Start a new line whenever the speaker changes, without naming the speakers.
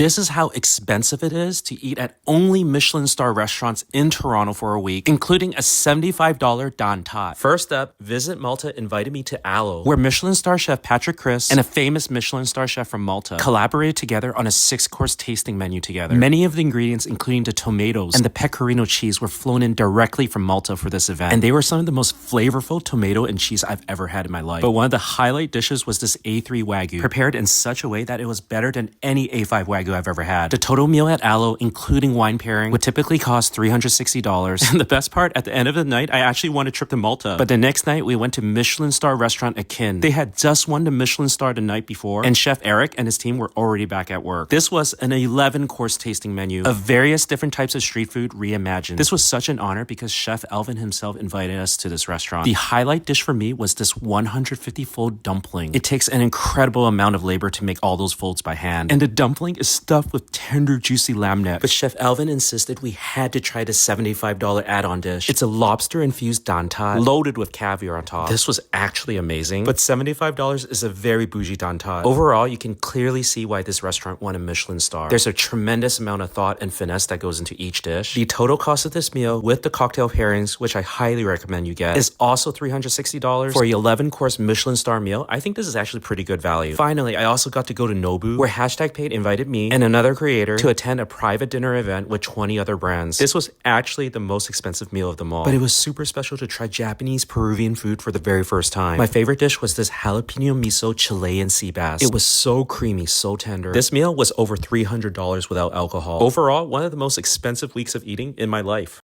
This is how expensive it is to eat at only Michelin star restaurants in Toronto for a week, including a $75 Dan Tat. First up, Visit Malta invited me to Alo, where Michelin star chef Patrick Chris and a famous Michelin star chef from Malta collaborated together on a 6-course tasting menu together. Many of the ingredients, including the tomatoes and the pecorino cheese, were flown in directly from Malta for this event, and they were some of the most flavorful tomato and cheese I've ever had in my life. But one of the highlight dishes was this A3 Wagyu, prepared in such a way that it was better than any A5 Wagyu I've ever had. The total meal at Alo, including wine pairing, would typically cost $360. And the best part, at the end of the night, I actually won a trip to Malta. But the next night, we went to Michelin star restaurant aKin. They had just won the Michelin star the night before, and Chef Eric and his team were already back at work. This was an 11-course tasting menu of various different types of street food reimagined. This was such an honor because Chef Alvin himself invited us to this restaurant. The highlight dish for me was this 150-fold dumpling. It takes an incredible amount of labor to make all those folds by hand, and the dumpling is stuffed with tender, juicy lamb neck. But Chef Alvin insisted we had to try the $75 add-on dish. It's a lobster-infused Dan Tat loaded with caviar on top. This was actually amazing, but $75 is a very bougie Dan Tat. Overall, you can clearly see why this restaurant won a Michelin star. There's a tremendous amount of thought and finesse that goes into each dish. The total cost of this meal, with the cocktail pairings, which I highly recommend you get, is also $360 for an 11-course Michelin star meal. I think this is actually pretty good value. Finally, I also got to go to Nobu, where #paid invited me and another creator to attend a private dinner event with 20 other brands. This was actually the most expensive meal of them all, but it was super special to try Japanese Peruvian food for the very first time. My favorite dish was this jalapeno miso Chilean sea bass. It was so creamy, so tender. This meal was over $300 without alcohol. Overall, one of the most expensive weeks of eating in my life.